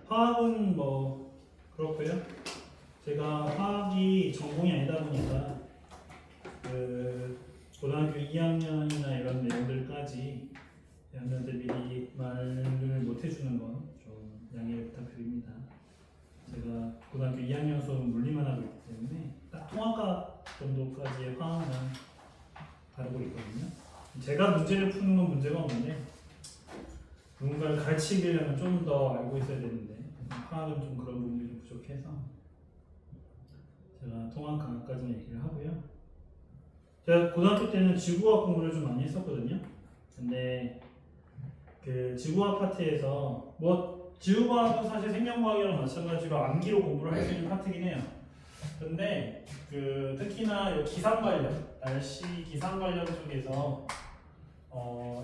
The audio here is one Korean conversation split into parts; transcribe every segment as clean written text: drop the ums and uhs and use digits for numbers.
화학은 뭐 그렇고요. 제가 화학이 전공이 아니다 보니까 그 고등학교 2학년이나 이런 내용들까지 여러분들 미리 말을 못 해주는 건 좀 양해 부탁드립니다. 제가 고등학교 2학년 수업은 물리만 하고 있기 때문에 딱 통합과 정도까지의 화학만 다루고 있거든요. 제가 문제를 푸는 건 문제가 없는데 누군가를 가르치려면 좀 더 알고 있어야 되는데 화학은 좀 그런 부분이 좀 부족해서 제가 통합 강학까지는 얘기를 하고요. 제가 고등학교 때는 지구과학 공부를 좀 많이 했었거든요. 근데 그 지구과학 파트에서 뭐 지구과학은 사실 생명과학이랑 마찬가지로 암기로 공부를 할 수 있는 파트긴 해요. 근데 그 특히나 요 기상 관련, 날씨 기상 관련 쪽에서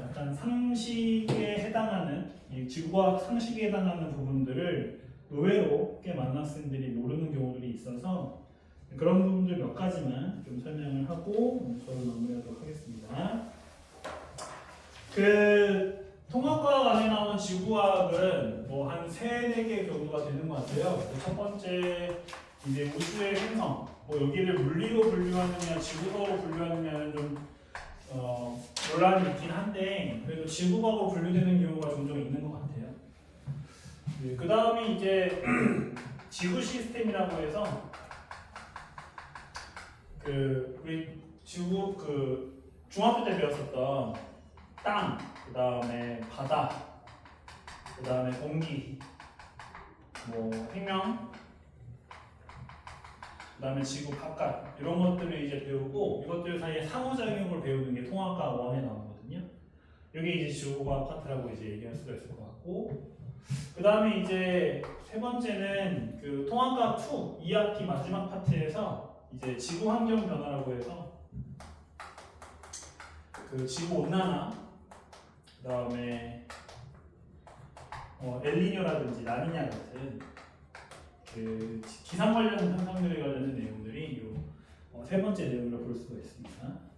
약간 상식에 해당하는 이 지구과학 상식에 해당하는 부분들을 의외로 꽤 많은 학생들이 모르는 경우들이 있어서 그런 부분들 몇 가지만 좀 설명을 하고 수업을 마무리하도록 하겠습니다. 그 통합과학 안에 나오는 지구과학은 뭐 한 3-4개 정도가 되는 것 같아요. 첫 번째 이제 우주의 행성, 뭐 여기를 물리로 분류하느냐 지구과학으로 분류하느냐는 좀 논란이 있긴 한데 그래도 지구과학으로 분류되는 경우가 종종 있는 것 같아요. 네, 그 다음에 이제 지구 시스템이라고 해서 그 우리 지구 그 중학교 때 배웠었던 땅, 그 다음에 바다, 그 다음에 공기, 뭐 생명, 그 다음에 지구 바깥 이런 것들을 이제 배우고 이것들 사이에 상호작용을 배우는 게 통합과학 1에 나오거든요. 이게 이제 지구과학 파트라고 이제 얘기할 수가 있을 것 같고 그 다음에 이제 세 번째는 그 통합과학 2 2학기 마지막 파트에서 이제 지구 환경 변화라고 해서 그 지구 온난화, 그 다음에 엘니뇨라든지 라니냐 같은 그 기상 관련 현상들에 관련된 내용들이 세 번째 내용으로 볼 수가 있습니다.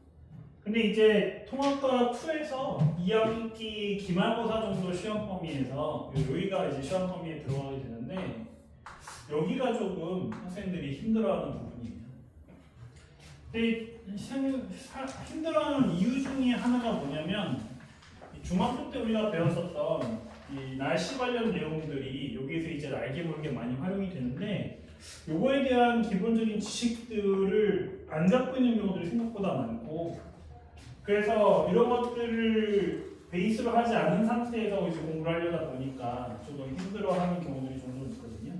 근데 이제 통합과학 2에서 2학기 기말고사 정도 시험 범위에서 여기가 이제 시험 범위에 들어가게 되는데 여기가 조금 학생들이 힘들어하는 부분이에요. 근데 힘들어하는 이유 중에 하나가 뭐냐면 중학교 때 우리가 배웠었던 이 날씨 관련 내용들이 여기서 이제 알게 모르게 많이 활용이 되는데 요거에 대한 기본적인 지식들을 안 갖고 있는 경우들이 생각보다 많고 그래서 이런 것들을 베이스로 하지 않은 상태에서 이제 공부를 하려다 보니까 조금 힘들어하는 경우들이 종종 있거든요.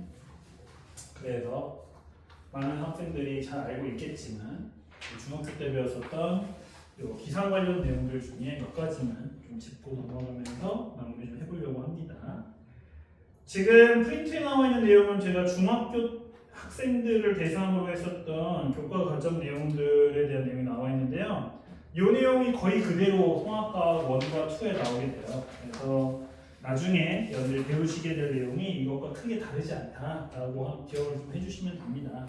그래서 많은 학생들이 잘 알고 있겠지만 중학교 때 배웠었던 기상 관련 내용들 중에 몇 가지만 좀 짚고 넘어가면서 마무리 좀 해보려고 합니다. 지금 프린트에 나와 있는 내용은 제가 중학교 학생들을 대상으로 했었던 교과 과정 내용들에 대한 내용이 나와 있는데요. 이 내용이 거의 그대로 통합과학 1과 2에 나오게 돼요. 그래서 나중에 여러분들이 배우시게 될 내용이 이것과 크게 다르지 않다라고 기억을 좀 해주시면 됩니다.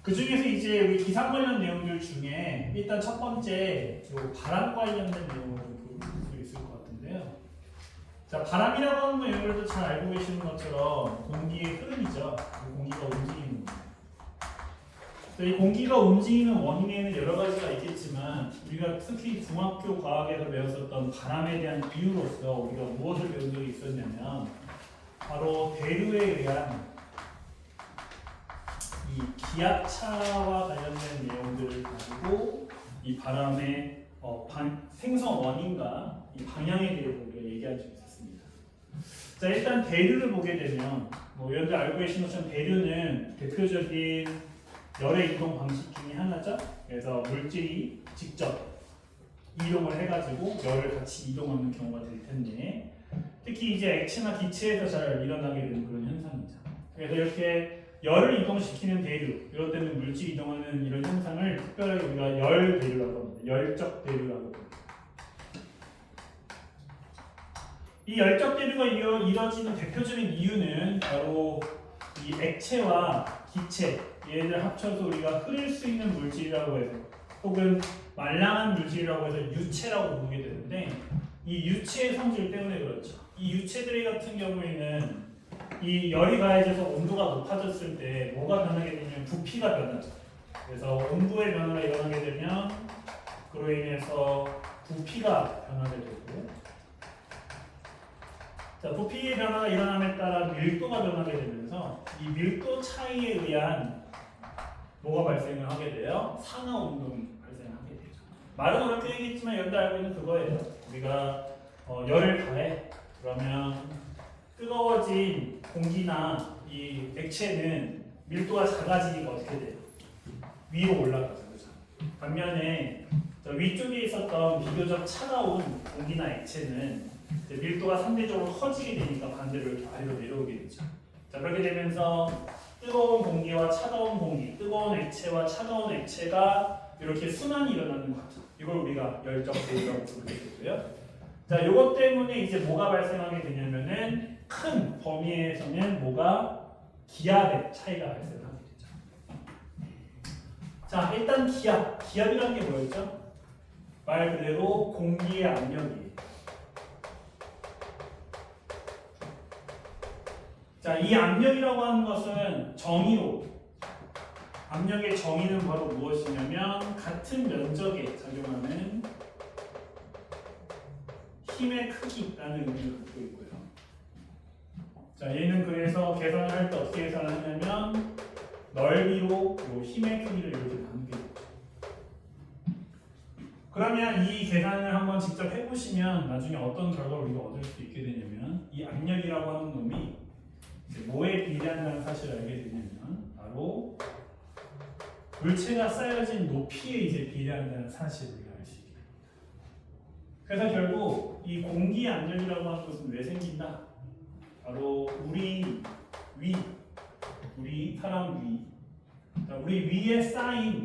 그 중에서 이제 우리 기상 관련 내용들 중에 일단 첫 번째 바람 관련된 내용을 좀 볼 수 있을 것 같은데요. 자, 바람이라고 하는 건 여러분들도 잘 알고 계시는 것처럼 공기의 흐름이죠. 공기가 움직이는 겁니다. 이 공기가 움직이는 원인에는 여러 가지가 있겠지만 우리가 특히 중학교 과학에서 배웠었던 바람에 대한 이유로서 우리가 무엇을 배운 적이 있었냐면 바로 대류에 의한 이 기압차와 관련된 내용들을 가지고 이 바람의 생성 원인과 이 방향에 대해서 우리가 얘기할 수 있었습니다. 자, 일단 대류를 보게 되면 여러분들 알고 계신 것처럼 대류는 대표적인 열의 이동 방식 중에 하나죠. 그래서 물질이 직접 이동을 해가지고 열을 같이 이동하는 경우가 될 텐데 특히 이제 액체나 기체에서 잘 일어나게 되는 그런 현상이죠. 그래서 이렇게 열을 이동시키는 대류, 이럴 때는 물질 이동하는 이런 현상을 특별하게 우리가 열 대류라고 합니다. 열적 대류라고 합니다. 이 열적 대류가 이루어지는 대표적인 이유는 바로 이 액체와 기체, 얘를 합쳐서 우리가 흐를 수 있는 물질이라고 해서 혹은 말랑한 물질이라고 해서 유체라고 부르게 되는데 이 유체의 성질 때문에 그렇죠. 이 유체들 같은 경우에는 이 열이 가해져서 온도가 높아졌을 때 뭐가 변하게 되냐면 부피가 변하죠. 그래서 온도의 변화가 일어나게 되면 그로 인해서 부피가 변하게 되고, 자, 부피의 변화가 일어남에 따라 밀도가 변하게 되면서 이 밀도 차이에 의한 뭐가 발생을 하게 돼요? 산화 운동이 발생하게 되죠. 말은 어렵게 얘기했지만 여러분들 알고 있는 그거예요. 우리가 열을 가해 그러면 뜨거워진 공기나 이 액체는 밀도가 작아지니까 어떻게 돼요? 위로 올라가죠. 그렇죠? 반면에 저 위쪽에 있었던 비교적 차가운 공기나 액체는 이제 밀도가 상대적으로 커지게 되니까 반대로 이렇게 아래로 내려오게 되죠. 자, 그렇게 되면서 뜨거운 공기와 차가운 공기, 뜨거운 액체와 차가운 액체가 이렇게 순환이 일어나는 거죠. 이걸 우리가 열적 대열이라고 부르게 되고요. 자, 이것 때문에 이제 뭐가 발생하게 되냐면은 큰 범위에서는 뭐가 기압의 차이가 발생하게 되죠. 자, 일단 기압이라는 게 뭐였죠? 말 그대로 공기의 압력이에요. 자, 이 압력이라고 하는 것은 정의로, 압력의 정의는 바로 무엇이냐면 같은 면적에 작용하는 힘의 크기라는 의미를 갖고 있고요. 자, 얘는 그래서 계산을 할 때 어떻게 계산을 하냐면 넓이로 힘의 크기를 이렇게 나누게 되죠. 그러면 이 계산을 한번 직접 해보시면 나중에 어떤 결과를 우리가 얻을 수 있게 되냐면 이 압력이라고 하는 놈이 이제 뭐에 비례한다는 사실을 알게 되냐면 바로 물체가 쌓여진 높이에 이제 비례한다는 사실을 우리가 알 수 있게 됩니다. 그래서 결국 이 공기 압력이라고 하는 것은 왜 생긴다? 바로 우리 사람 위, 우리 위에 쌓인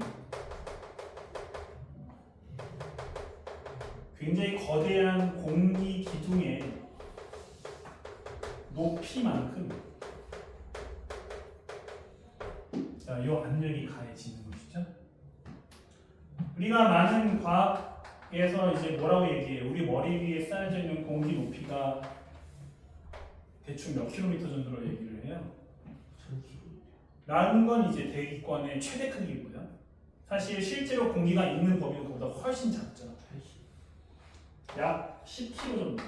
굉장히 거대한 공기 기둥의 높이만큼 자, 이 압력이 가해지는 것이죠. 우리가 많은 과학에서 이제 뭐라고 얘기해요? 우리 머리 위에 쌓여져 있는 공기 높이가 대충 몇 킬로미터 정도로 얘기를 해요. 라는 건 이제 대기권의 최대 크기고요. 사실 실제로 공기가 있는 범위는 그보다 훨씬 작죠. 약 10km 정도.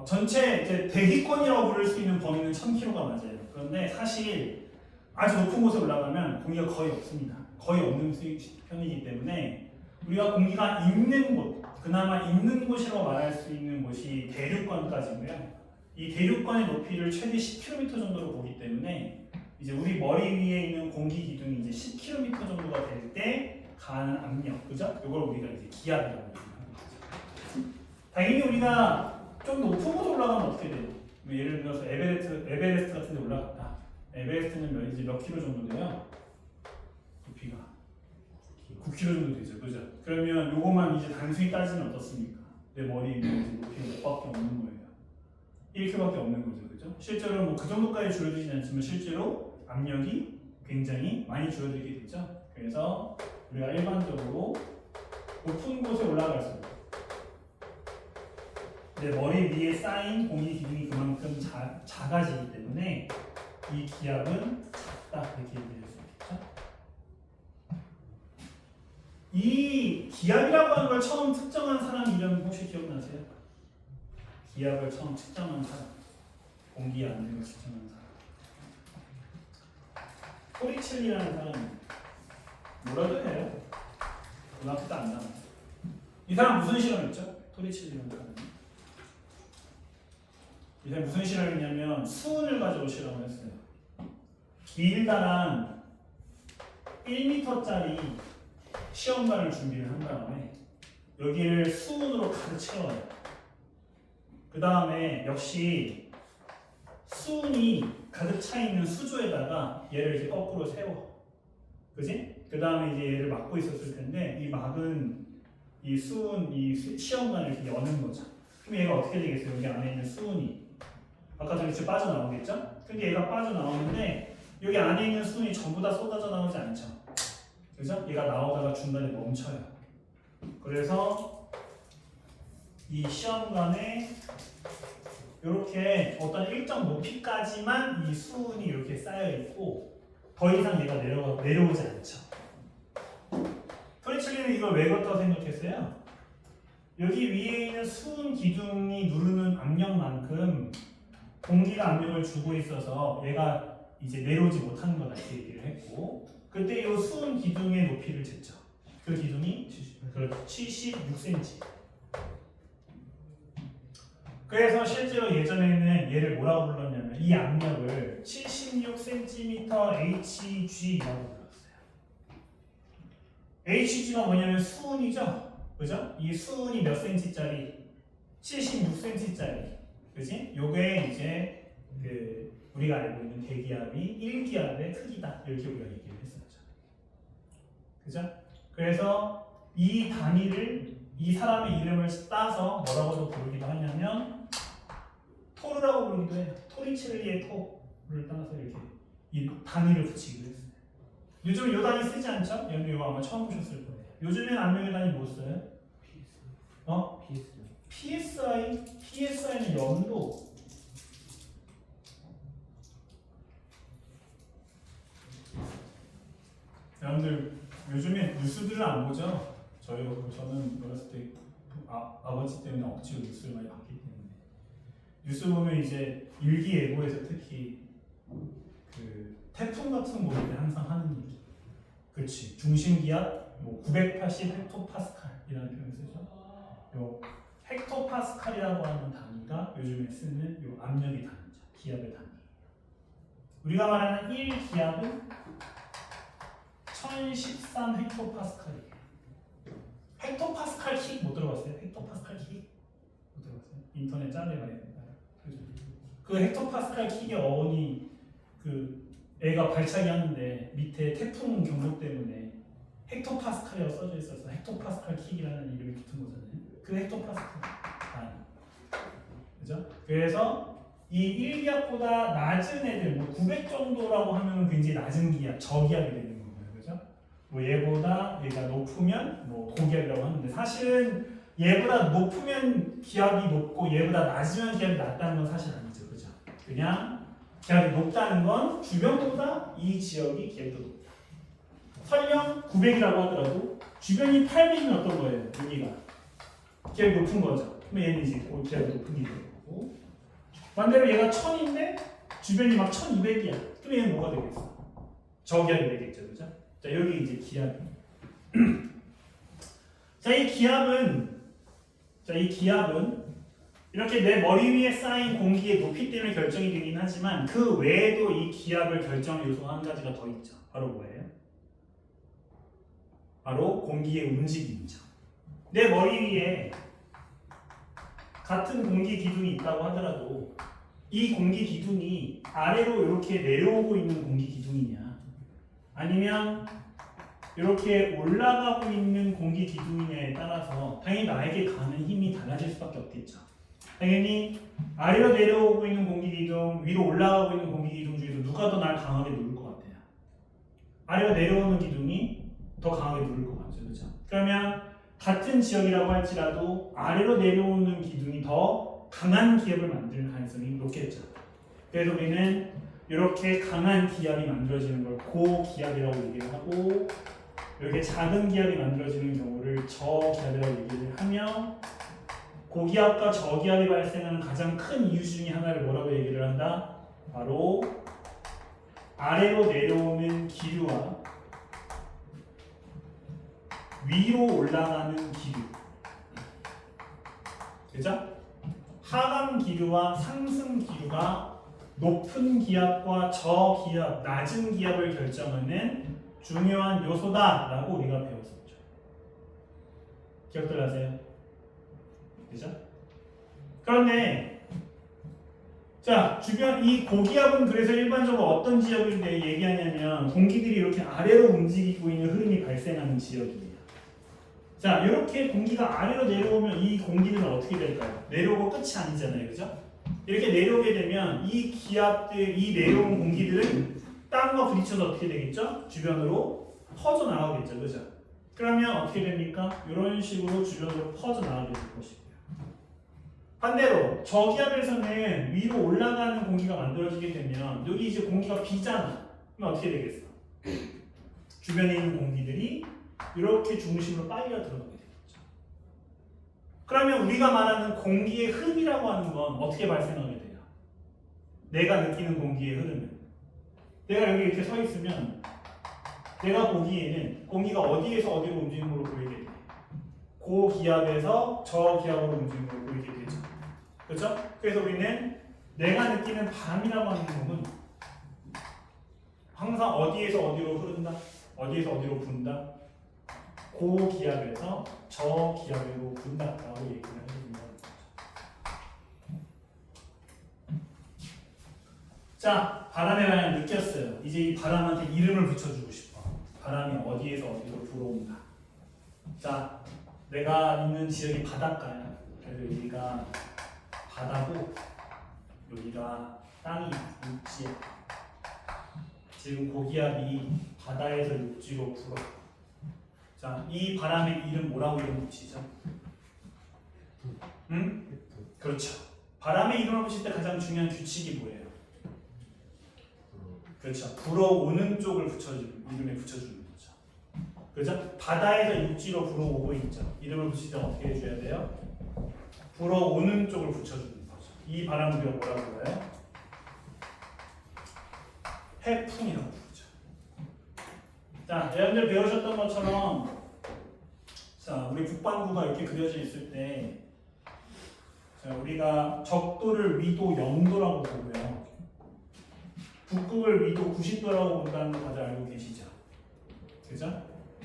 전체 이제 대기권이라고 부를 수 있는 범위는 1000km가 맞아요. 그런데 사실 아주 높은 곳에 올라가면 공기가 거의 없습니다. 거의 없는 편이기 때문에 우리가 공기가 있는 곳, 그나마 있는 곳이라고 말할 수 있는 곳이 대륙권까지고요. 이 대륙권의 높이를 최대 10km 정도로 보기 때문에 이제 우리 머리 위에 있는 공기 기둥이 이제 10km 정도가 될 때 가하는 압력, 그죠? 이걸 우리가 이제 기압이라고 얘기하는 거죠. 당연히 우리가 좀 높은 곳에 올라가면 어떻게 돼요? 예를 들어서 에베레스트 같은 데 올라갔다. 에베레스트는 이제 몇 킬로 정도 돼요? 높이가 9km 정도 되죠, 그죠? 그러면 요것만 이제 단순히 따지면 어떻습니까? 내 머리 위에 높이가 몇 밖에 없는 거예요. 1km밖에 없는 거죠, 그죠? 실제로 뭐 그 정도까지 줄어들지 않지만 실제로 압력이 굉장히 많이 줄어들게 되죠. 그래서 우리가 일반적으로 높은 곳에 올라갈수록 내 머리 위에 쌓인 공기 기둥이 그만큼 작아지기 때문에 이 기압은 작다 이렇게 얘기할 수 있겠죠. 이 기압이라고 하는 걸 처음 측정한 사람 이름 혹시 기억나세요? 기압을 처음 측정한 사람, 공기 압력을 측정한 사람, 토리첼리라는 사람입니다. 뭐라도 해요. 고등학교 때 안 나와요. 이 사람 무슨 실험했죠? 토리첼리라는 사람이. 이 사람이 무슨 실험했냐면 수은을 가지고 실험을 했어요. 길다란 1m짜리 시험관을 준비를 한 다음에 여기를 수은으로 가득 채워요. 그 다음에 역시 수은이 가득 차 있는 수조에다가 얘를 이제 거꾸로 세워. 그지? 그 다음에 이제 얘를 막고 있었을 텐데 이 막은 이 수은, 이 시험관을 이렇게 여는 거죠. 그럼 얘가 어떻게 되겠어요? 여기 안에 있는 수은이 아까 전에 지금 빠져나오겠죠? 근데 얘가 빠져나오는데 여기 안에 있는 수은이 전부 다 쏟아져 나오지 않죠. 그죠? 얘가 나오다가 중간에 멈춰요. 그래서 이 시험관에 이렇게 어떤 일정 높이까지만 이 수은이 이렇게 쌓여 있고 더 이상 얘가 내려오지 않죠. 토리첼리는 이걸 왜 그렇다고 생각했어요? 여기 위에 있는 수은 기둥이 누르는 압력만큼 공기가 압력을 주고 있어서 얘가 이제 내려오지 못하는 거다 이렇게 얘기를 했고, 그때 이 수은 기둥의 높이를 쟀죠. 그 기둥이 76cm. 그래서 실제로 예전에는 얘를 뭐라고 불렀냐면 이 압력을 76cm HG라고 불렀어요. HG가 뭐냐면 수은이죠. 그죠? 이 수은이 몇 cm짜리? 76cm짜리. 그지? 요게 이제 우리가 알고 있는 대기압이 1기압의 크기다. 이렇게 우리가 얘기를 했었죠. 그죠? 그래서 이 단위를 이 사람의 이름을 따서 뭐라고도 부르기도 하냐면 토르라고 부르기도 해요. 토리첼리의 토를 따서 이렇게 이 단위를 붙이기도 했어요. 요즘 이 단위 쓰지 않죠? 여러분 이거 아마 처음 보셨을 거예요. 요즘엔 압력의 단위 뭐 써요? PSI? PSI는 염도. 여러분들 요즘에 뉴스들을 안 보죠? 저는 어렸을 때 아버지 때문에 억지로 뉴스를 많이 봤기 때문에 뉴스 보면 이제 일기예보에서 특히 그 태풍 같은 거 올 때 항상 하는 얘기. 그렇지. 중심 기압 980 헥토파스칼이라는 표현을 쓰죠. 요 헥토파스칼이라고 하는 단위가 요즘에 쓰는 요 압력의 단위죠. 기압의 단위. 우리가 말하는 1기압은 1013 헥토파스칼이에요. 헥토파스칼 킥 못 들어봤어요? 헥토파스칼 킥? 못 들어봤어요? 인터넷 짤에 많이 된다. 그 헥토파스칼 킥의 어원이 애가 발차기 하는데 밑에 태풍 경보 때문에 헥토파스칼이라고 써져 있어서 헥토파스칼 킥이라는 이름이 붙은 거잖아요. 그 헥토파스칼 단위. 그죠? 그래서 이 1기압보다 낮은 애들, 900 정도라고 하면 굉장히 낮은 기압, 저기압이 되는 거예요. 그죠? 얘보다 얘가 높으면 고기압이라고 하는데 사실은 얘보다 높으면 기압이 높고 얘보다 낮으면 기압이 낮다는 건 사실 아니죠. 그죠? 그냥 기압이 높다는 건 주변보다 이 지역이 기압이 더 높다. 설령 900이라고 하더라도 주변이 800이면 어떤 거예요? 여기가 기압이 높은 거죠. 그럼 얘는 이제 기압이 높은 게 되는 거고, 반대로 얘가 1000인데 주변이 막 1200이야. 그럼 얘는 뭐가 되겠어? 저기압이 되겠죠. 그죠? 자, 여기 이제 기압이. 이 기압은 이렇게 내 머리 위에 쌓인 공기의 높이 때문에 결정이 되긴 하지만 그 외에도 이 기압을 결정할 요소가 한 가지가 더 있죠. 바로 뭐예요? 바로 공기의 움직임이죠. 내 머리 위에 같은 공기 기둥이 있다고 하더라도 이 공기 기둥이 아래로 이렇게 내려오고 있는 공기 기둥이냐 아니면 이렇게 올라가고 있는 공기 기둥이냐에 따라서 당연히 나에게 가는 힘이 달라질 수밖에 없겠죠. 당연히 아래로 내려오고 있는 공기 기둥, 위로 올라가고 있는 공기 기둥 중에서 누가 더 날 강하게 누를 것 같아요? 아래로 내려오는 기둥이 더 강하게 누를 것 같죠. 그렇죠? 그러면 같은 지역이라고 할지라도 아래로 내려오는 기둥이 더 강한 기압을 만들 가능성이 높겠죠. 그래서 우리는 이렇게 강한 기압이 만들어지는 걸 고기압이라고 얘기를 하고, 이렇게 작은 기압이 만들어지는 경우를 저기압이라고 얘기를 하며, 고기압과 저기압이 발생하는 가장 큰 이유 중에 하나를 뭐라고 얘기를 한다? 바로 아래로 내려오는 기류와 위로 올라가는 기류. 그죠? 하강 기류와 상승 기류가 높은 기압과 저기압, 낮은 기압을 결정하는 중요한 요소다라고 우리가 배웠었죠. 기억들 하세요? 그죠? 그런데 자, 주변 이 고기압은 그래서 일반적으로 어떤 지역을 얘기하냐면 공기들이 이렇게 아래로 움직이고 있는 흐름이 발생하는 지역이에요. 자, 이렇게 공기가 아래로 내려오면 이 공기들은 어떻게 될까요? 내려오고 끝이 아니잖아요. 그죠? 이렇게 내려오게 되면 이 기압들, 이 내려온 공기들은 땅과 부딪혀서 어떻게 되겠죠? 주변으로 퍼져나가겠죠. 그죠? 그러면 어떻게 됩니까? 이런 식으로 주변으로 퍼져나가게 될 것이고요. 반대로 저기압에서는 위로 올라가는 공기가 만들어지게 되면 여기 이제 공기가 비잖아. 그럼 어떻게 되겠어? 주변에 있는 공기들이 이렇게 중심으로 빨려 들어가게 되겠죠. 그러면 우리가 말하는 공기의 흐름이라고 하는 건 어떻게 발생하게 돼요? 내가 느끼는 공기의 흐름은 내가 여기 이렇게 서 있으면 내가 보기에는 공기가 어디에서 어디로 움직이는 걸로 보이게 돼요. 고기압에서 저기압으로 움직이는 걸로 보이게 되죠. 그렇죠? 그래서 우리는 내가 느끼는 바람이라고 하는 놈은 항상 어디에서 어디로 흐른다? 어디에서 어디로 분다? 고기압에서 저기압으로 분다라고 얘기를 해줍니다. 자, 바람의 방향 느꼈어요. 이제 이 바람한테 이름을 붙여주고 싶어. 바람이 어디에서 어디로 불어온다. 자, 내가 있는 지역이 바닷가야. 그래서 여기가 바다고 여기가 땅이 육지야. 지금 고기압이 바다에서 육지로 불어. 자, 이 바람의 이름 뭐라고 이름 붙이죠? 응? 그렇죠. 바람의 이름을 붙일 때 가장 중요한 규칙이 뭐예요? 그렇죠. 불어오는 쪽을 이름에 붙여주는 거죠. 그렇죠? 바다에서 육지로 불어오고 있죠. 이름을 붙일 때 어떻게 해줘야 돼요? 불어오는 쪽을 붙여주는 거죠. 이 바람을 우리가 뭐라고 불러요? 해풍이라고 부르죠. 자, 여러분들 배우셨던 것처럼 자, 우리 북반구가 이렇게 그려져 있을 때 자, 우리가 적도를 위도 0도라고 보고요. 북극을 위도 90도라고 본다는 거 다들 알고 계시죠? 그죠?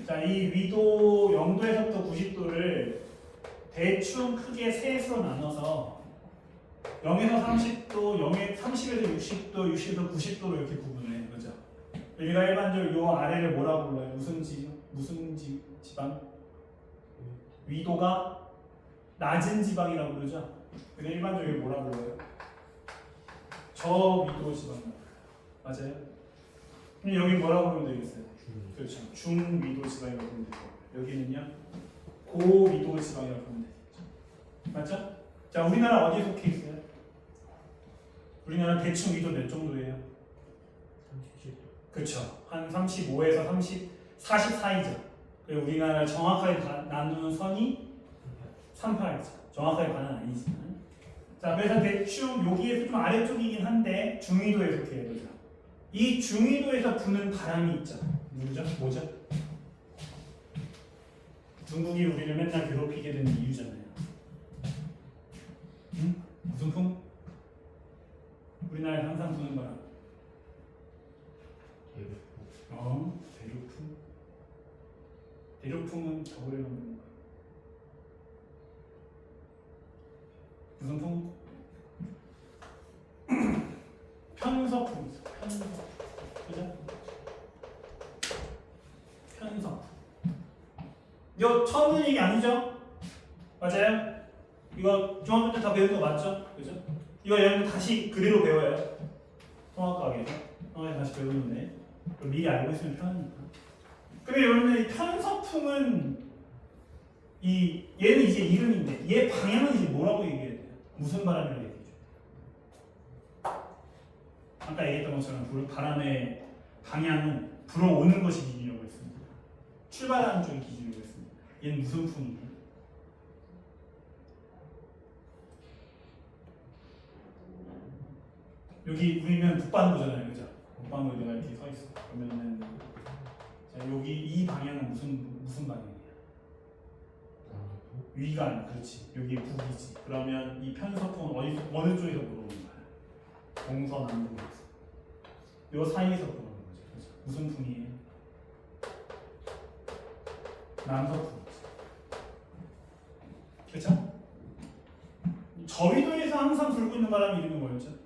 자, 이 위도 0도에서부터 90도를 대충 크게 셋으로 나눠서 0에서 30도, 30에서 60도, 60에서 90도로 이렇게 구분해. 그죠? 우리가 일반적으로 이 아래를 뭐라고 불러요? 무슨 지방? 위도가 낮은 지방이라고 그러죠? 근데 일반적으로 뭐라고 불러요? 저위도 지방이라고 불러요. 맞아요? 그럼 여기 뭐라고 부르면 되겠어요? 그렇죠. 중위도 지방이라고 부르면 되고 여기는요 고위도 지방이라고 부르면 되겠죠. 맞죠? 자, 우리나라 어디에 속해 있어요? 우리나라 대충 위도 몇 정도예요? 30. 그렇죠. 한 35에서 40 사이죠. 그리고 우리나라 정확하게 나누는 선이 38이죠. 정확하게 반은 아니지만. 자, 그래서 대충 여기에서 좀 아래쪽이긴 한데 중위도에 속해요. 그죠? 이 중위도에서 부는 바람이 있죠. 누구죠? 뭐죠? 중국이 우리를 맨날 괴롭히게 되는 이유잖아요. 응? 무슨 풍? 우리나라에 항상 부는 바람. 대륙풍. 대륙풍은 겨울에 부는 거야. 무슨 풍? 편서풍 있어. 편서풍. 그죠? 편서풍. 이거 처음 듣는 얘기 아니죠? 맞아요? 이거 중학교 때 다 배운 거 맞죠? 그죠? 이거 여러분 다시 그대로 배워요. 통합과학에서. 다시 배우는데 미리 알고 있으면 편하니까. 근데 여러분들 이 편서풍은 얘는 이제 이름인데 얘 방향은 이제 뭐라고 얘기해야 돼요? 무슨 바람이라고 얘기해요? 아까 얘기했던 것처럼 바람의 방향은 불어오는 것이 기준이라고 했습니다. 출발하는 쪽이 기준이라고 했습니다. 얘는 무슨 풍이에요? 여기 우리는 북반구잖아요, 그죠? 북반구 내가 이렇게 서 있어. 그러면은 자, 여기 이 방향은 무슨 방향이야? 위가 아니야, 그렇지. 여기 북이지. 그러면 이 편서풍은 어느 쪽에서 불어오는 거야? 동서남북에서. 요 사이에서 불어오는 거죠, 그죠? 무슨 풍이에요? 남서풍이지. 그렇죠? 저위도에서 항상 불고 있는 바람이 이름이 뭐였죠?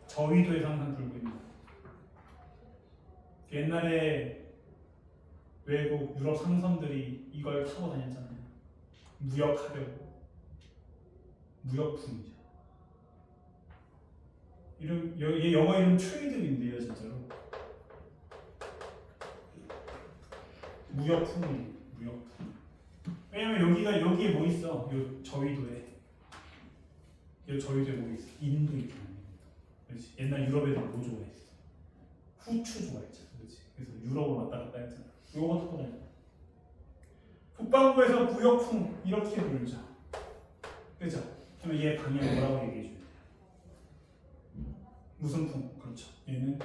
저위도에서 항상 불고 있는 거예요. 옛날에 외국 유럽 상선들이 이걸 타고 다녔잖아요. 무역하려고. 무역풍이죠. 얘 영어 이름 트레이드인데요, 진짜로. 무역풍이에요. 무역풍. 왜냐면 여기에 뭐 있어? 요 저위도에 뭐 있어? 인도 있잖아. 그렇지. 옛날 유럽에도 뭐 좋아했어? 후추 좋아했잖아. 그렇지. 그래서 유럽을 왔다 갔다 했잖아. 요거 듣고 다녀. 북반구에서 부역풍 이렇게 불죠. 그죠? 그럼 얘 방향 뭐라고 얘기해 줘야 돼? 무슨 풍? 그렇죠. 얘는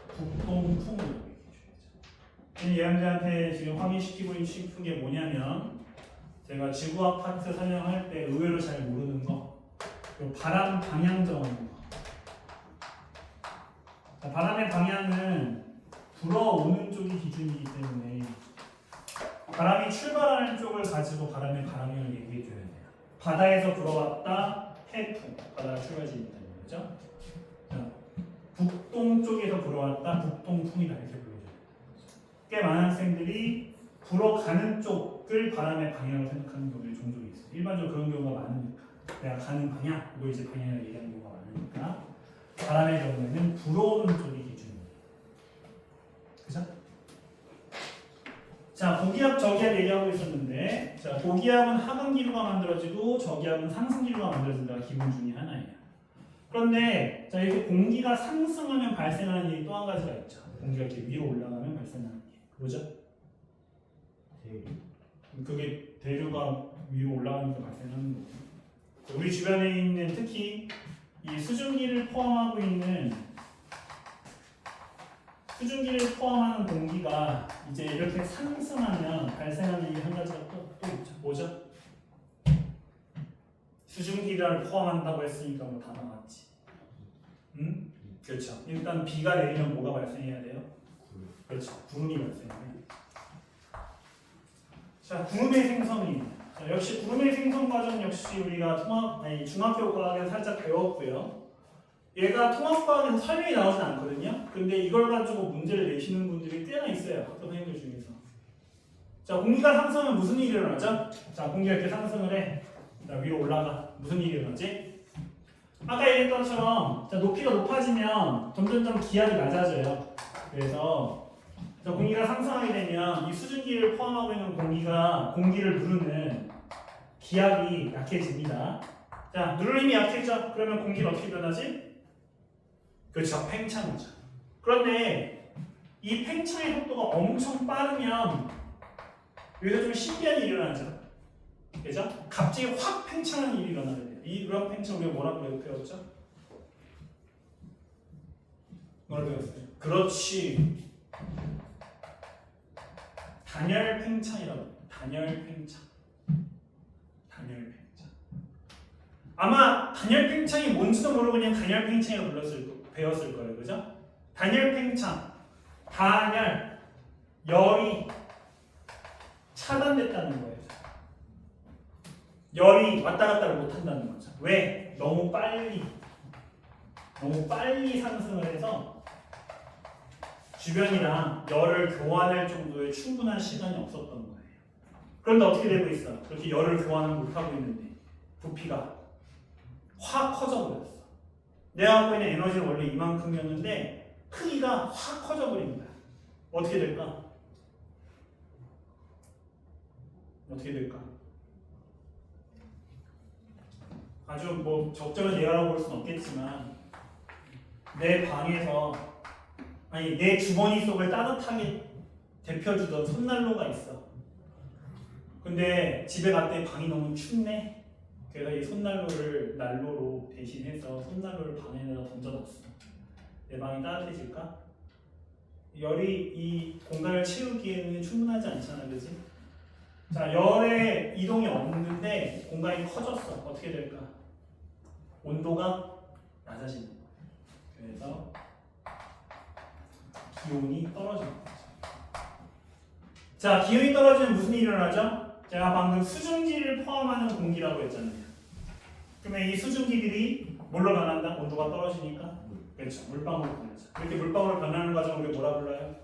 북동풍이라고 얘기해 줘야죠. 얘한테 지금 확인시키고 싶은 게 뭐냐면 제가 지구학 파트 설명할 때 의외로 잘 모르는 거 바람 방향 정하는 거. 자, 바람의 방향은 불어오는 쪽이 기준이기 때문에 바람이 출발하는 쪽을 가지고 바람의 방향을 얘기해 줘야 돼요. 바다에서 불어왔다 해풍, 바다가 출발지니까요. 그죠? 자, 북동쪽에서 불어왔다 북동풍이다 이렇게 불러줘요. 꽤 많은 학생들이 불어가는 쪽을 바람의 방향으로 생각하는 경우들이 종종 있어요. 일반적으로 그런 경우가 많으니까 내가 가는 방향, 이거 이제 방향을 얘기하는 경우가 많으니까 바람의 경우에는 불어오는 쪽이 기준이에요. 그죠? 자, 고기압, 저기압 얘기하고 있었는데, 자, 고기압은 하강기류가 만들어지고 저기압은 상승기류가 만들어진다가 기본 중에 하나예요. 그런데 자, 이렇게 공기가 상승하면 발생하는 일이 또 한 가지가 있죠. 공기가 이렇게 위로 올라가면 발생하는 일. 뭐죠? 그게 대류가 위로 올라가면서 발생하는 거고. 우리 주변에 있는 특히 이 수증기를 포함하는 공기가 이제 이렇게 상승하면 발생하는 일이 한 가지가 또 있죠. 뭐죠? 수증기를 포함한다고 했으니까 뭐 다 나왔지. 응? 그렇죠. 일단 비가 내리면 뭐가 발생해야 돼요? 그렇죠. 구름이 발생해요. 자, 구름의 생성이. 자, 역시 구름의 생성 과정 역시 우리가 중학교 과학에서 살짝 배웠고요. 얘가 통합과학에서 설명이 나오진 않거든요. 근데 이걸 가지고 문제를 내시는 분들이 꽤나 있어요. 학교 선생님들 중에서. 자, 공기가 상승하면 무슨 일이 일어나죠? 자, 공기가 이렇게 상승을 해. 자, 위로 올라가. 무슨 일이 일어나지? 아까 얘기했던 것처럼 자, 높이가 높아지면 점점점 기압이 낮아져요. 그래서 자, 공기가 상승하게 되면 이 수증기를 포함하고 있는 공기를 누르는 기압이 약해집니다. 자, 누르는 힘이 약해져. 그러면 공기는 어떻게 변하지? 그렇죠. 팽창이죠. 그런데 이 팽창의 속도가 엄청 빠르면 여기서 좀 신기한 일이 일어나죠. 그죠? 갑자기 확 팽창하는 일이 일어나게 돼요. 이런 팽창 우리가 뭐라고 배웠죠? 뭐라고 배웠어요? 그렇지. 단열 팽창이라고. 단열 팽창. 아마 단열 팽창이 뭔지도 모르고 그냥 단열 팽창이라고 배웠을 거예요. 그죠? 단열 팽창. 단열. 열이 차단됐다는 거예요. 열이 왔다 갔다를 못 한다는 거죠. 왜? 너무 빨리 상승을 해서 주변이랑 열을 교환할 정도의 충분한 시간이 없었던 거예요. 그런데 어떻게 되고 있어? 그렇게 열을 교환을 못하고 있는데 부피가 확 커져버렸어. 내가 갖고 있는 에너지는 원래 이만큼이었는데 크기가 확 커져버린 거야. 어떻게 될까? 아주 뭐 적절한 예라고 볼 수는 없겠지만 내 방에서 내 주머니 속을 따뜻하게 데펴주던 손난로가 있어. 근데 집에 갔더니 방이 너무 춥네. 그래서 이 손난로를 난로로 대신해서 손난로를 방에다가 던져놨어. 내 방이 따뜻해질까? 열이 이 공간을 채우기에는 충분하지 않잖아, 그렇지? 자, 열의 이동이 없는데 공간이 커졌어. 어떻게 될까? 온도가 낮아지는 거예요. 그래서 기온이 떨어지는 거죠. 자, 기온이 떨어지면 무슨 일이 일어나죠? 제가 방금 수증기를 포함하는 공기라고 했잖아요. 그러면 이 수증기들이 뭘로 변한다? 온도가 떨어지니까? 그렇죠. 물방울로 변하죠. 이렇게 물방울로 변하는 과정을 우리 뭐라 불러요?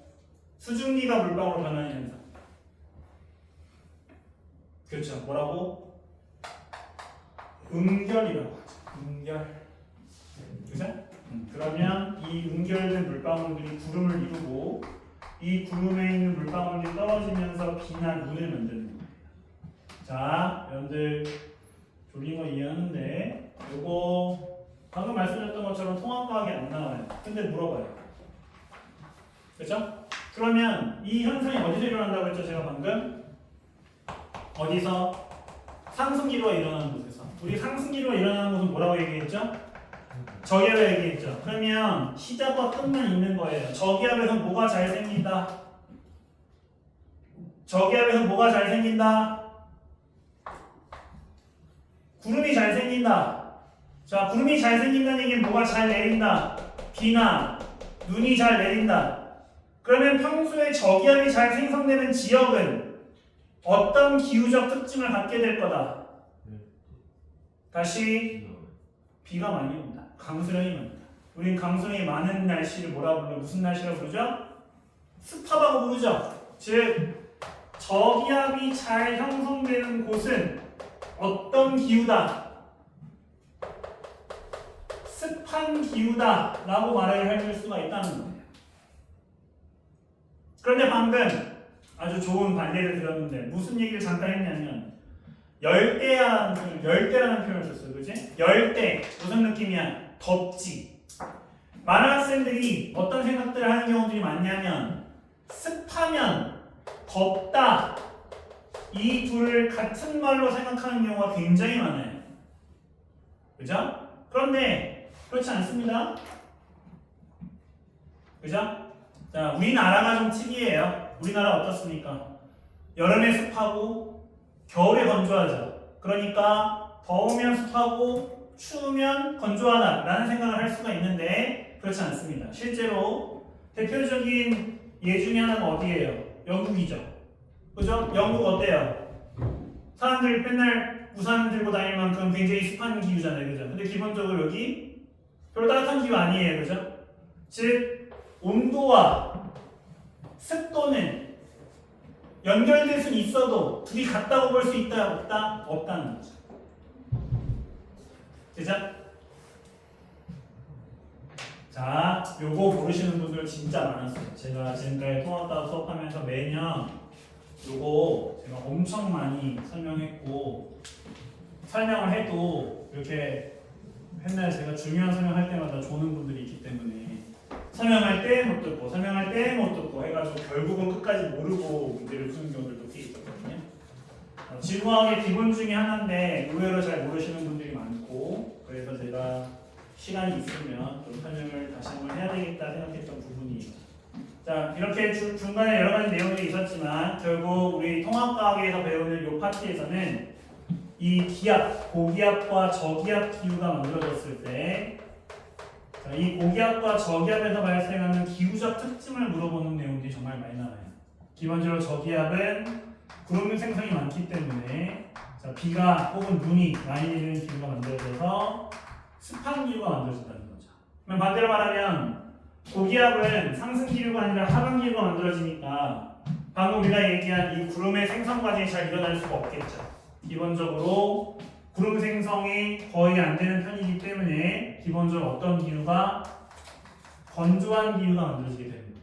수증기가 물방울로 변하는 현상. 그렇죠. 뭐라고? 음결이라고 하죠. 음결. 그죠? 그러면 이 음결된 물방울들이 구름을 이루고 이 구름에 있는 물방울이 떨어지면서 비나 눈을 만드는 거예요. 자, 여러분들 졸린 거 이해하는데 요거 방금 말씀드렸던 것처럼 통합과학이 안 나와요. 근데 물어봐요. 그렇죠? 그러면 이 현상이 어디서 일어난다고 했죠? 제가 방금 어디서? 상승기류가 일어나는 곳에서. 우리 상승기류가 일어나는 곳은 뭐라고 얘기했죠? 저기압을 얘기했죠. 그러면 시작과 끝만 있는 거예요. 저기압에서 뭐가 잘 생긴다? 저기압에서 뭐가 잘 생긴다? 구름이 잘 생긴다. 자, 구름이 잘 생긴다는 얘기는 뭐가 잘 내린다? 비나 눈이 잘 내린다. 그러면 평소에 저기압이 잘 생성되는 지역은 어떤 기후적 특징을 갖게 될 거다? 다시 비가 많이 온다. 강수량이 많다. 우린 강수량이 많은 날씨를 뭐라 불러? 무슨 날씨라고 부르죠? 습하다고 부르죠. 즉 저기압이 잘 형성되는 곳은 어떤 기후다? 습한 기후다 라고 말을 해줄 수가 있다는 거예요. 그런데 방금 아주 좋은 반대를 들었는데 무슨 얘기를 잠깐 했냐면 열대라는 표현을 썼어요. 그치? 열대 무슨 느낌이야? 덥지. 많은 학생들이 어떤 생각들을 하는 경우들이 많냐면 습하면 덥다 이 둘을 같은 말로 생각하는 경우가 굉장히 많아요. 그죠? 그런데 그렇지 않습니다. 그죠? 자, 우리나라가 좀 특이해요. 우리나라 어떻습니까? 여름에 습하고 겨울에 건조하죠. 그러니까 더우면 습하고 추우면 건조하다 라는 생각을 할 수가 있는데 그렇지 않습니다. 실제로 대표적인 예 중에 하나가 어디예요? 영국이죠. 그죠? 영국 어때요? 사람들이 맨날 우산 들고 다닐 만큼 굉장히 습한 기후잖아요. 그죠? 근데 기본적으로 여기 별로 따뜻한 기후 아니에요. 그죠? 즉 온도와 습도는 연결될 수는 있어도 둘이 같다고 볼 수 있다 없다? 없다는 거죠. 그죠? 자, 요거 모르시는 분들 진짜 많았어요. 제가 지금까지 통합과학 수업하면서 매년 요거 제가 엄청 많이 설명했고 설명을 해도 이렇게 맨날 제가 중요한 설명할 때마다 조는 분들이 있기 때문에 설명할 때 못 듣고 설명할 때 못 듣고 해가지고 결국은 끝까지 모르고 문제를 푸는 경우들도 꽤 있었거든요. 지구과학의 기본 중에 하나인데 의외로 잘 모르시는 분들이 많고 그래서 제가 시간이 있으면 좀 설명을 다시 한번 해야 되겠다 생각했던 부분이에요. 자, 이렇게 중간에 여러 가지 내용들이 있었지만 결국 우리 통합과학에서 배우는 이 파트에서는 이 기압, 고기압과 저기압 기후가 만들어졌을 때 이 고기압과 저기압에서 발생하는 기후적 특징을 물어보는 내용들이 정말 많이 나와요. 기본적으로 저기압은 구름 생성이 많기 때문에 비가 혹은 눈이 많이 내리는 기후가 만들어져서 습한 기후가 만들어진다는 거죠. 그럼 반대로 말하면 고기압은 상승 기류가 아니라 하강 기류가 만들어지니까 방금 우리가 얘기한 이 구름의 생성 과정이 잘 일어날 수가 없겠죠. 기본적으로 구름 생성이 거의 안 되는 편이기 때문에 기본적으로 어떤 기후가 건조한 기후가 만들어지게 되는 거예요.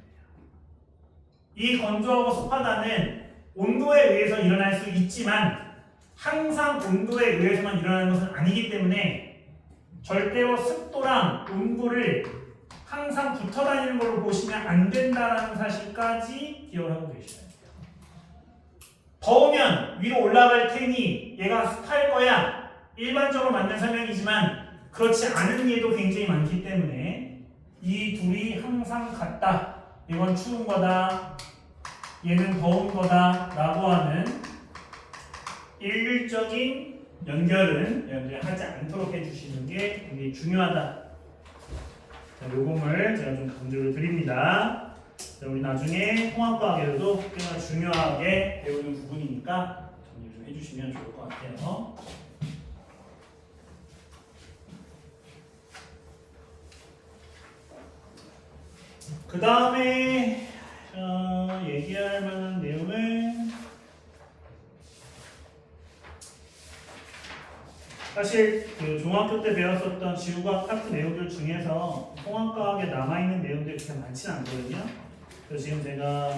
이 건조하고 습하다는 온도에 의해서 일어날 수 있지만 항상 온도에 의해서만 일어나는 것은 아니기 때문에 절대로 습도랑 온도를 항상 붙어 다니는 걸로 보시면 안 된다는 사실까지 기억을 하고 계셔야 돼요. 더우면 위로 올라갈 테니 얘가 습할 거야. 일반적으로 맞는 설명이지만 그렇지 않은 예도 굉장히 많기 때문에 이 둘이 항상 같다. 이건 추운 거다. 얘는 더운 거다. 라고 하는 일률적인 연결은 여러분들이 하지 않도록 해주시는 게 굉장히 중요하다. 자, 요금을 제가 좀 강조를 드립니다. 자, 우리 나중에 통합과학에서도 꽤나 중요하게 배우는 부분이니까 정리 좀 해주시면 좋을 것 같아요. 그 다음에 얘기할 만한 내용은 사실 그 중학교 때 배웠었던 지구과학 파트 내용들 중에서 통합과학에 남아있는 내용들이 그렇게 많지는 않거든요. 그래서 지금 제가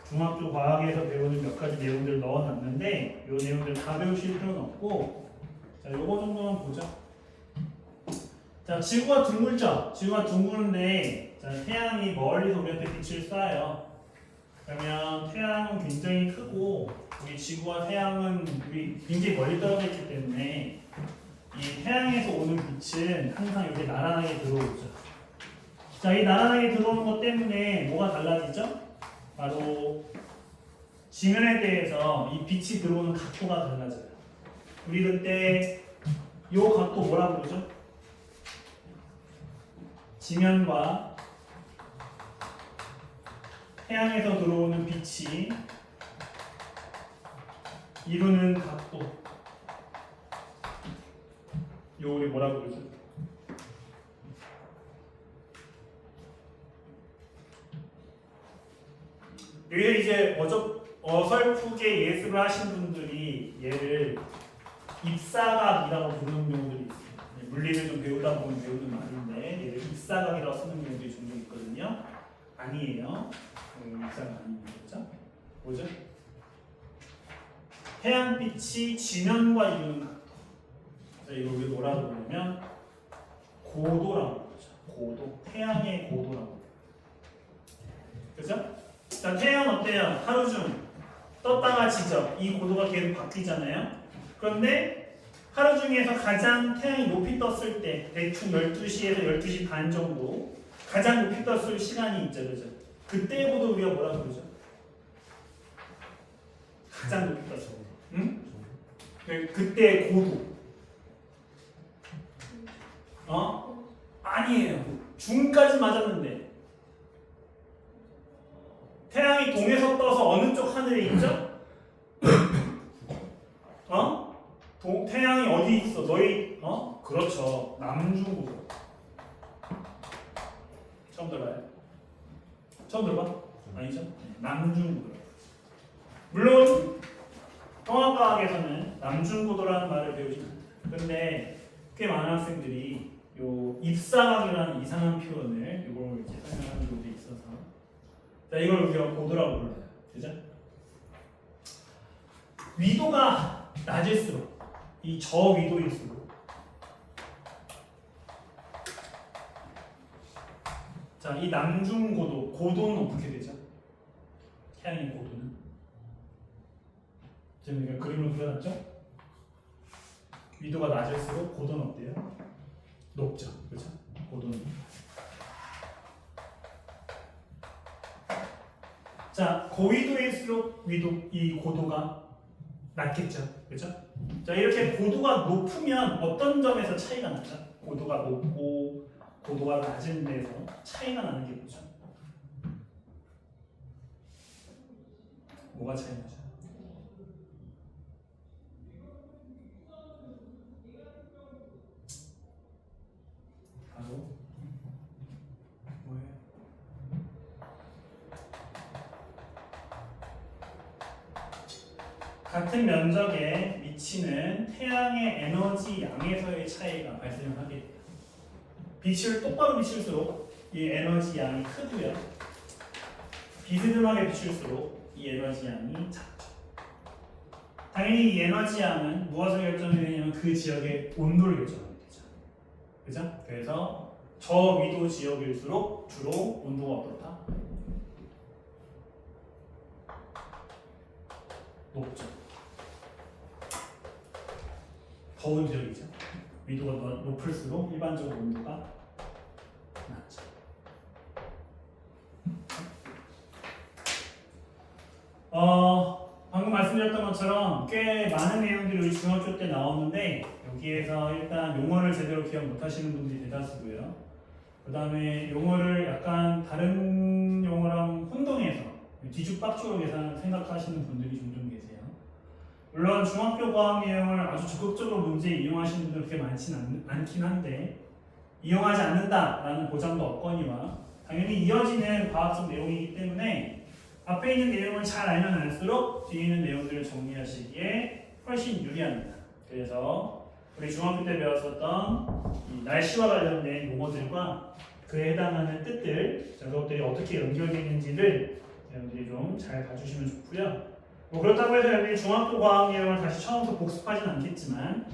중학교 과학에서 배우는 몇 가지 내용들을 넣어놨는데 이 내용들 다 배우실 필요는 없고 자 요거 정도만 보자. 자 지구가 둥글죠? 지구가 둥그런데 자, 태양이 멀리서 우리한테 빛을 쏴요. 그러면 태양은 굉장히 크고 우리 지구와 태양은 우리 굉장히 멀리 떨어져 있기 때문에 이 태양에서 오는 빛은 항상 이렇게 나란하게 들어오죠. 자, 이 나란하게 들어오는 것 때문에 뭐가 달라지죠? 바로 지면에 대해서 이 빛이 들어오는 각도가 달라져요. 우리 그때 이 각도 뭐라 부르죠? 지면과 태양에서 들어오는 빛이 이루는 각도. 요 우리 뭐라 부르죠? 여기 이제 어설프게 예습을 하신 분들이 얘를 입사각이라고 부르는 경우들이 있어요. 물리를 좀 배우다 보면 배우는 말인데 얘를 입사각이라고 쓰는 경우들이 종종 있거든요. 아니에요. 입사각 아닙니다. 뭐죠? 태양빛이 지면과 이루는 각도. 이걸 우리 뭐라고 부르냐면 고도라고 부르죠. 고도. 태양의 고도라고. 그죠? 자, 태양 어때요? 하루 중 떴다가 지죠. 이 고도가 계속 바뀌잖아요. 그런데 하루 중에서 가장 태양이 높이 떴을 때 대충 12시에서 12시 반 정도 가장 높이 떴을 시간이 있죠. 그죠? 그때 고도 우리가 뭐라고 부르죠? 가장 높이 떴을 때. 응? 그때 고도. 아니에요. 중까지 맞았는데 태양이 동에서 떠서 어느 쪽 하늘에 있죠? 태양이 어디 있어? 너희 그렇죠. 남중고도. 처음 들어봐요? 처음 들어봐? 아니죠? 남중고도. 물론 통합과학에서는 남중고도라는 말을 배우지 않는다. 그런데 꽤 많은 학생들이 요 입사각이라는 이상한 표현을 이걸 이제 사용하는 경우도 있어서 자 이걸 우리가 고도라고 불러요. 그죠? 위도가 낮을수록 이 저위도일수록 자 이 남중고도 고도는 어떻게 되죠? 태양의 고도는 지금 우리가 그림으로 그려놨죠? 위도가 낮을수록 고도는 어때요? 높죠. 그렇죠? 고도는. 자, 고위도일수록 이 고도가 낮겠죠. 그렇죠? 자, 이렇게 고도가 높으면 어떤 점에서 차이가 나죠? 고도가 높고 고도가 낮은 데서 차이가 나는 게 뭐죠? 뭐가 차이 나죠? 뭐예요? 같은 면적에 미치는 태양의 에너지 양에서의 차이가 발생하게 돼요. 빛을 똑바로 비칠수록 이 에너지 양이 크고요. 비스듬하게 비칠수록 이 에너지 양이 작죠. 당연히 이 에너지 양은 무엇을 결정되냐면 그 지역의 온도를 결정하게 되죠. 그죠? 그래서 저위도 지역일수록 주로 온도가 어떻다? 높죠. 더운 지역이죠. 위도가 높을수록 일반적으로 온도가 낮죠. 방금 말씀드렸던 것처럼 꽤 많은 내용들이 우리 중학교 때 나왔는데 여기에서 일단 용어를 제대로 기억 못하시는 분들이 대다수고요. 그 다음에 용어를 약간 다른 용어랑 혼동해서 뒤죽박죽으로 생각하시는 분들이 종종 계세요. 물론 중학교 과학 내용을 아주 적극적으로 문제에 이용하시는 분들 그렇게 많지는 않긴 한데 이용하지 않는다라는 보장도 없거니와 당연히 이어지는 과학적 내용이기 때문에 앞에 있는 내용을 잘 알면 알수록 뒤에 있는 내용들을 정리하시기에 훨씬 유리합니다. 그래서 우리 중학교 때 배웠었던 이 날씨와 관련된 용어들과 그에 해당하는 뜻들, 그것들이 어떻게 연결되어 있는지를 여러분들이 좀 잘 봐주시면 좋고요. 뭐 그렇다고 해서 여러분들이 중학교 과학 내용을 다시 처음부터 복습하진 않겠지만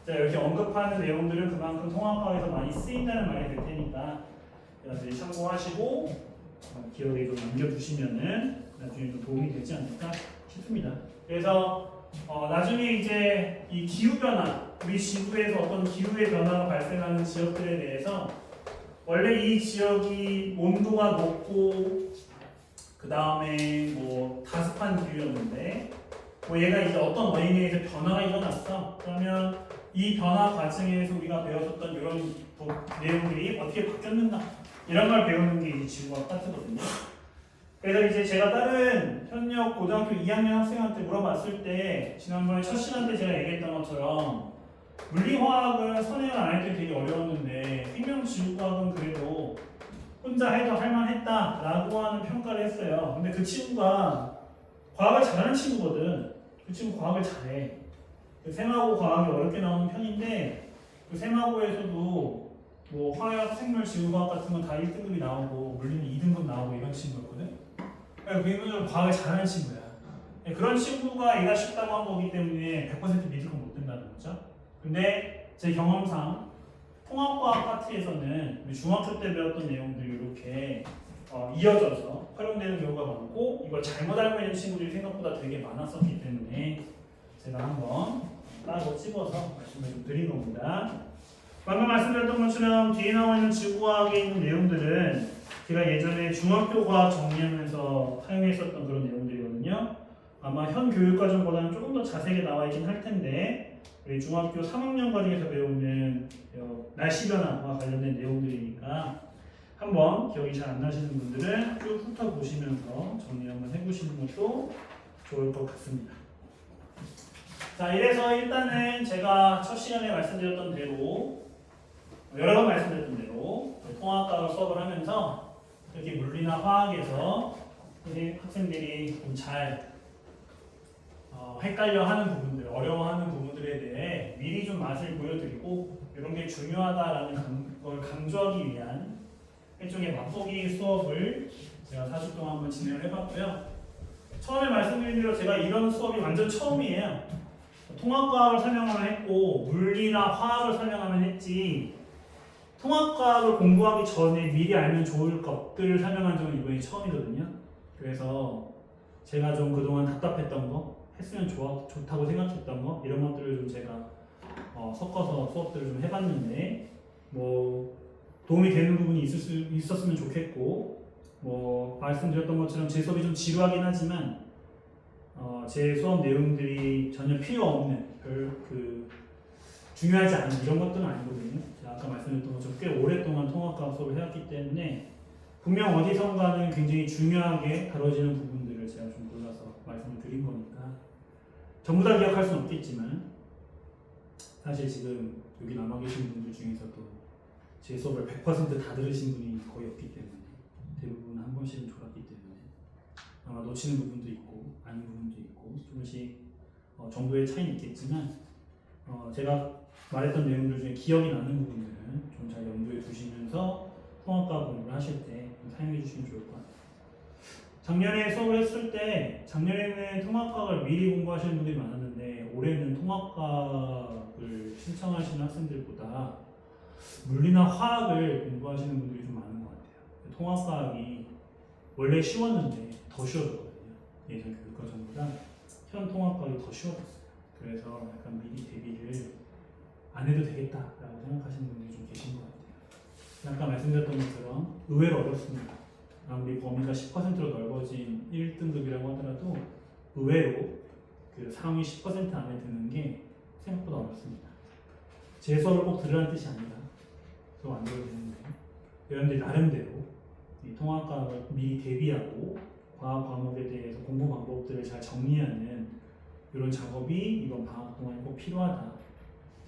자, 이렇게 언급하는 내용들은 그만큼 통합과학에서 많이 쓰인다는 말이 될 테니까 여러분들이 참고하시고 기억에 좀 남겨두시면은 나중에 좀 도움이 되지 않을까 싶습니다. 그래서 나중에 이제 이 기후 변화, 우리 지구에서 어떤 기후의 변화가 발생하는 지역들에 대해서 원래 이 지역이 온도가 높고 그 다음에 뭐 다습한 기후였는데 뭐 얘가 이제 어떤 원인에 의해서 변화가 일어났어. 그러면 이 변화 과정에서 우리가 배웠었던 이런 내용들이 어떻게 바뀌었는가 이런 걸 배우는 게 이제 지구과학 파트거든요. 그래서 이제 제가 다른 현역 고등학교 2학년 학생한테 물어봤을 때 지난번에 첫 시간 때 제가 얘기했던 것처럼 물리화학은 선행을 안 할 때 되게 어려웠는데 생명지구과학은 그래도 혼자 해도 할만했다라고 하는 평가를 했어요. 근데 그 친구가 과학을 잘하는 친구거든. 그 친구 과학을 잘해. 그 셈하고 과학이 어렵게 나오는 편인데 그 셈하고에서도 뭐 화학, 생물, 지구과학 같은 건 다 1등급이 나오고 물리는 2등급 나오고 이런 친구였거든. 그러니까 그 인물은 과학을 잘하는 친구야. 그런 친구가 얘가 쉽다고 한 거기 때문에 100% 믿을 건 못 된다는 거죠. 근데 제 경험상 통합과학 파트에서는 우리 중학교 때 배웠던 내용들이 이렇게 이어져서 활용되는 경우가 많고 이걸 잘못 알고 있는 친구들이 생각보다 되게 많았었기 때문에 제가 한번 따로 집어서 말씀을 좀 드린 겁니다. 방금 말씀드렸던 것처럼 뒤에 나와 있는 지구과학에 있는 내용들은 제가 예전에 중학교 과학 정리하면서 사용했었던 그런 내용들이거든요. 아마 현 교육과정보다는 조금 더 자세하게 나와 있긴 할 텐데 우리 중학교 3학년 과정에서 배우는 날씨 변화와 관련된 내용들이니까 한번 기억이 잘 안 나시는 분들은 쭉 훑어보시면서 정리 한번 해보시는 것도 좋을 것 같습니다. 자, 이래서 일단은 제가 첫 시간에 말씀드렸던 대로 여러 번 말씀드렸던 대로 통합과학 수업을 하면서 특히 물리나 화학에서 학생들이 좀 잘 헷갈려하는 부분들, 어려워하는 부분들에 대해 미리 좀 맛을 보여드리고 이런 게 중요하다라는 걸 강조하기 위한 일종의 맛보기 수업을 제가 4주 동안 한번 진행을 해봤고요. 처음에 말씀드린 대로 제가 이런 수업이 완전 처음이에요. 통합과학을 설명하면 했고 물리나 화학을 설명하면 했지 통합과학을 공부하기 전에 미리 알면 좋을 것들을 설명한 적은 이번이 처음이거든요. 그래서 제가 좀 그동안 답답했던 거 했으면 좋다고 생각했던 거 이런 것들을 좀 제가 섞어서 수업들을 좀 해봤는데 뭐 도움이 되는 부분이 있었으면 좋겠고 뭐 말씀드렸던 것처럼 제 수업이 좀 지루하긴 하지만 제 수업 내용들이 전혀 필요 없는 중요하지 않은 이런 것들은 아니거든요. 제가 아까 말씀드렸던 것처럼 꽤 오랫동안 통합과학 수업을 해왔기 때문에 분명 어디선가는 굉장히 중요하게 다뤄지는 부분들을 제가 좀 골라서 말씀을 드린 거니까 전부 다 기억할 수는 없겠지만 사실 지금 여기 남아 계신 분들 중에서도 제 수업을 100% 다 들으신 분이 거의 없기 때문에 대부분 한 번씩은 졸았기 때문에 아마 놓치는 부분도 있고 아닌 부분도 있고 조금씩 정도의 차이는 있겠지만 제가 말했던 내용들 중에 기억이 나는 부분들은 좀 잘 염두에 두시면서 통합과학 공부를 하실 때 사용해 주시면 좋을 것 같아요. 작년에 수업을 했을 때 작년에는 통합과학을 미리 공부하시는 분들이 많았는데 올해는 통합과학을 신청하시는 학생들보다 물리나 화학을 공부하시는 분들이 좀 많은 것 같아요. 통합과학이 원래 쉬웠는데 더 쉬워졌거든요. 예전 교육과정보다 현 통합과학이 더 쉬워졌어요. 그래서 약간 미리 대비를 안 해도 되겠다라고 생각하시는 분들이 좀 계신 것 같아요. 아까 말씀드렸던 것처럼 의외로 어렵습니다. 아무리 범위가 10%로 넓어진 1등급이라고 하더라도 의외로 그 상위 10% 안에 드는 게 생각보다 어렵습니다. 제 수업을 꼭 들으라는 뜻이 아니라 또 안 들어도 되는데 여러분들 나름대로 이 통합과학을 미리 대비하고 과학 과목에 대해서 공부 방법들을 잘 정리하는 이런 작업이 이번 방학 동안에 꼭 필요하다.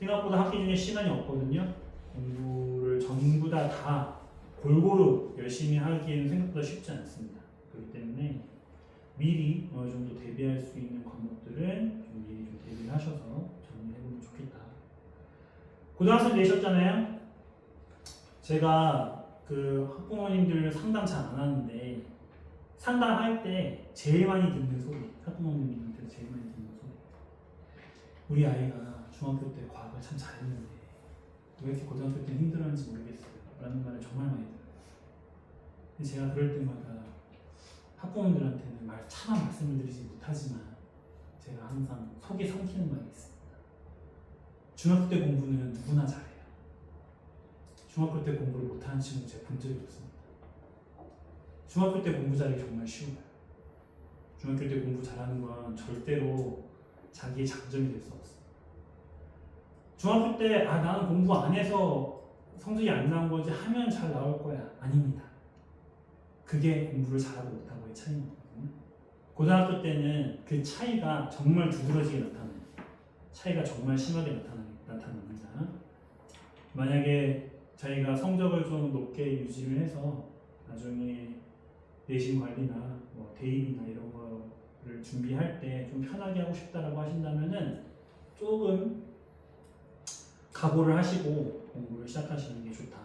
생각보다 학기 중에 시간이 없거든요. 공부를 전부 다 골고루 열심히 하기에는 생각보다 쉽지 않습니다. 그렇기 때문에 미리 어느 정도 대비할 수 있는 과목들은 좀 미리 좀 대비를 하셔서 정리해보면 좋겠다. 고등학생 되셨잖아요. 제가 그 학부모님들 상담 잘 안 하는데 상담할 때 제일 많이 듣는 소리, 학부모님한테 제일 많이 듣는 소리. 우리 아이가 중학교 때 과학을 참 잘했는데 왜 이렇게 고등학교 때 힘들었는지 모르겠어요. 라는 말을 정말 많이 들어요. 근데 제가 그럴 때마다 학부모님들한테는 차마 말씀을 드리지 못하지만 제가 항상 속에 삼키는 말이 있습니다. 중학교 때 공부는 누구나 잘해요. 중학교 때 공부를 못하는 친구 제가 본 적이 없습니다. 중학교 때 공부 잘하기 정말 쉬워요. 중학교 때 공부 잘하는 건 절대로 자기의 장점이 될 수 없어요. 중학교 때 나는 공부 안 해서 성적이 안 나온 거지 하면 잘 나올 거야. 아닙니다. 그게 공부를 잘하고 못하고의 차이거든요. 고등학교 때는 그 차이가 정말 두드러지게 나타나요. 차이가 정말 심하게 나타납니다. 만약에 자기가 성적을 좀 높게 유지를 해서 나중에 내신 관리나 대입이나 이런 거를 준비할 때 좀 편하게 하고 싶다라고 하신다면은 조금 각오를 하시고 공부를 시작하시는 게 좋다.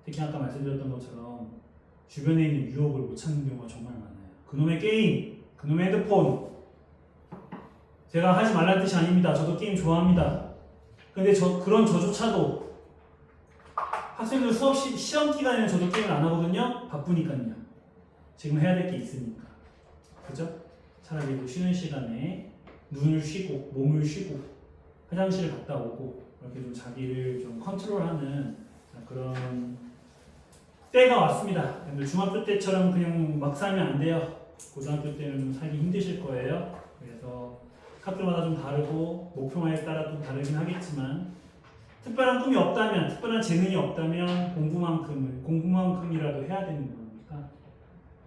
특히 아까 말씀드렸던 것처럼 주변에 있는 유혹을 못 참는 경우가 정말 많아요. 그놈의 게임, 그놈의 핸드폰. 제가 하지 말라는 뜻이 아닙니다. 저도 게임 좋아합니다. 근데 그런 저조차도 학생들 수업 시험 기간에는 저도 게임을 안 하거든요. 바쁘니까요. 지금 해야 될 게 있으니까. 그죠? 차라리 쉬는 시간에 눈을 쉬고 몸을 쉬고 화장실을 갔다 오고 이렇게 좀 자기를 좀 컨트롤하는 그런 때가 왔습니다. 근데 중학교 때처럼 그냥 막 살면 안 돼요. 고등학교 때는 좀 살기 힘드실 거예요. 그래서 학교마다 좀 다르고 목표에 따라 좀 다르긴 하겠지만 특별한 꿈이 없다면, 특별한 재능이 없다면 공부만큼이라도 해야 되는 거니까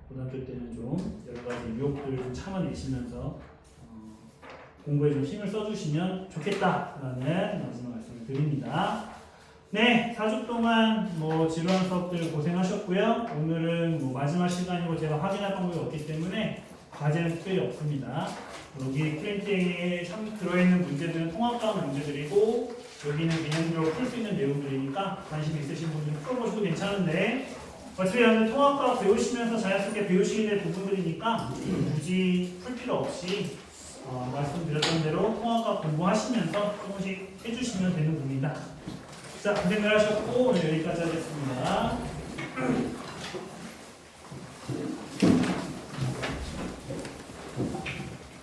고등학교 때는 좀 여러 가지 유혹들을 좀 참아내시면서 공부에 좀 힘을 써주시면 좋겠다라는 마지막 말씀을 드립니다. 네, 4주 동안 지루한 수업들 고생하셨고요. 오늘은 마지막 시간이고 제가 확인할 방법이 없기 때문에 과제는 특별히 없습니다. 여기 프린팅에 들어있는 문제들은 통합과학 문제들이고 여기는 개념적으로 풀 수 있는 내용들이니까 관심 있으신 분들은 풀어보셔도 괜찮은데 어차피 여러분들 통합과학 배우시면서 자연스럽게 배우시게 될 부분들이니까 굳이 풀 필요 없이 말씀드렸던 대로 통합과학 공부하시면서 조금씩 해주시면 되는 부분이다. 자, 고생들 하셨고 오늘 여기까지 하겠습니다.